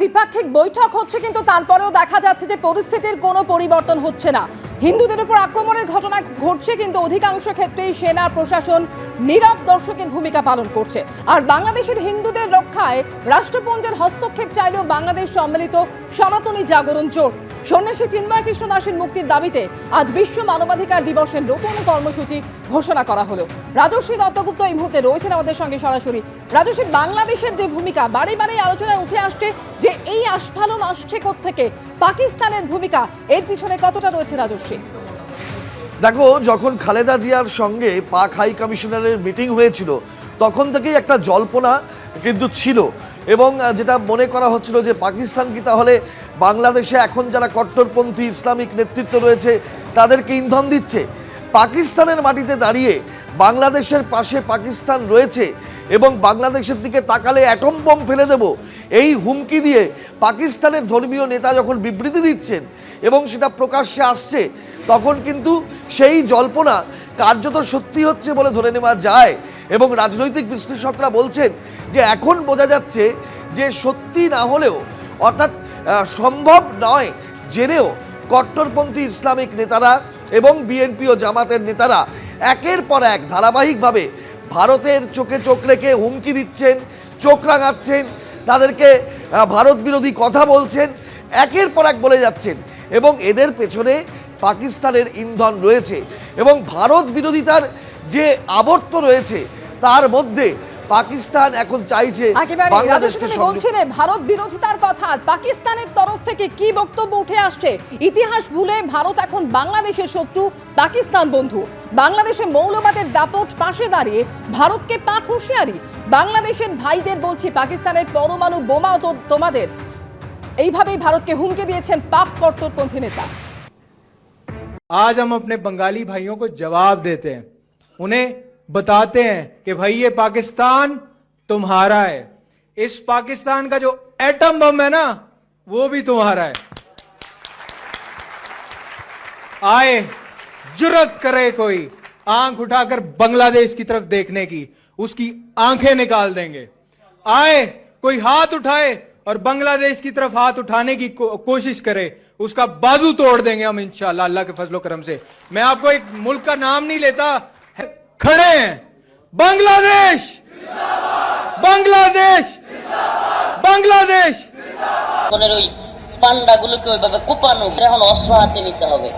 দ্বিপাক্ষিক বৈঠক হচ্ছে, কিন্তু তারপরেও দেখা যাচ্ছে যে পরিস্থিতির কোনো পরিবর্তন হচ্ছে না। হিন্দুদের উপর আক্রমণের ঘটনা ঘটছে, কিন্তু অধিকাংশ ক্ষেত্রেই সেনা প্রশাসন নীরব দর্শকের ভূমিকা পালন করছে। আর বাংলাদেশের হিন্দুদের রক্ষায় রাষ্ট্রপুঞ্জের হস্তক্ষেপ চাইলেও বাংলাদেশ সম্মিলিত সনাতনী জাগরণ জোট সন্ন্যাসী চিন্ময় কৃষ্ণ দাসের মুক্তির দাবিতে আজ বিশ্ব মানবাধিকার দিবসের নতুন কর্মসূচি ঘোষণা করা হলো। রাজশ্রী দত্তগুপ্ত এই মুহূর্তে রয়েছেন আমাদের সঙ্গে সরাসরি। রাজশ্রী, বাংলাদেশের যে ভূমিকা বারে বারে আলোচনায় উঠে আসছে যে এই আস্ফালন আসছে কোত্থেকে, পাকিস্তানের ভূমিকা এর পিছনে কতটা রয়েছে রাজশ্রী? দেখো, যখন খালেদা জিয়ার সঙ্গে পাক হাই কমিশনারের মিটিং হয়েছিল তখন থেকেই একটা জল্পনা কিন্তু ছিল, এবং যেটা মনে করা হচ্ছিল যে পাকিস্তান কি তাহলে বাংলাদেশে এখন যারা কট্টরপন্থী ইসলামিক নেতৃত্ব রয়েছে তাদেরকে ইন্ধন দিচ্ছে। পাকিস্তানের মাটিতে দাঁড়িয়ে বাংলাদেশের পাশে পাকিস্তান রয়েছে এবং বাংলাদেশের দিকে তাকালে অ্যাটম বোম ফেলে দেব এই হুমকি দিয়ে পাকিস্তানের ধর্মীয় নেতা যখন বিবৃতি দিচ্ছেন এবং সেটা প্রকাশ্যে আসছে, তখন কিন্তু সেই জল্পনা কার্যত সত্যি হচ্ছে বলে ধরে নেওয়া যায়। এবং রাজনৈতিক বিশ্লেষকরা বলছেন যে এখন বোঝা যাচ্ছে যে সত্যি না হলেও, অর্থাৎ সম্ভব নয় জেনেও কট্টরপন্থী ইসলামিক নেতারা এবং বিএনপি ও জামাতের নেতারা একের পর এক ধারাবাহিকভাবে ভারতের চোখে চোখ রেখে হুমকি দিচ্ছেন, চোখ রাঙাচ্ছেন, তাদেরকে ভারত বিরোধী কথা বলছেন, একের পর এক বলে যাচ্ছেন। এবং এদের পেছনে পাকিস্তানের ইন্ধন রয়েছে এবং ভারত বিরোধিতার যে আবর্ত রয়েছে তার মধ্যে পাকিস্তান এখন চাইছে বাংলাদেশকে। বলছিলেন ভারত বিরোধিতার কথা, পাকিস্তানের তরফ থেকে কি বক্তব্য উঠে আসছে? ইতিহাস ভুলে ভারত এখন বাংলাদেশের শত্রু, পাকিস্তান বন্ধু। বাংলাদেশে মৌলবাদের দাপট পাশে দাঁড়িয়ে ভারতকে পাক হুঁশিয়ারি। বাংলাদেশের ভাইদের বলছি, পাকিস্তানের পরমাণু বোমাও তো তোমাদের। এইভাবেই ভারতকে হুমকি দিয়েছেন পাক কট্টরপন্থী নেতা। आज हम अपने बंगाली भाइयों को जवाब देते हैं, उन्हें बताते हैं कि भाई ये पाकिस्तान तुम्हारा है, इस पाकिस्तान का जो एटम बम है ना वो भी तुम्हारा है। आए जुर्रत करे कोई आंख उठाकर बांग्लादेश की तरफ देखने की, उसकी आंखें निकाल देंगे। आए कोई हाथ उठाए और बांग्लादेश की तरफ हाथ उठाने की कोशिश करे, उसका बाजू तोड़ देंगे हम इंशाल्लाह अल्लाह के फजलो करम से। मैं आपको एक मुल्क का नाम नहीं लेता, खड़े हैं बांग्लादेश, बांग्लादेश, बांग्लादेश। ওই পান্ডাগুলোকে ওইভাবে কোপানো, এখন অস্ত্র হাতে নিতে হবে,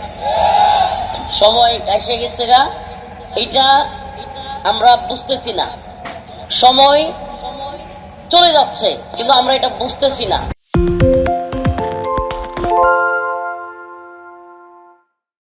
সময় এসে গেছে গা। এটা আমরা বুঝতেছি না, সময় চলে যাচ্ছে কিন্তু আমরা এটা বুঝতেছি না।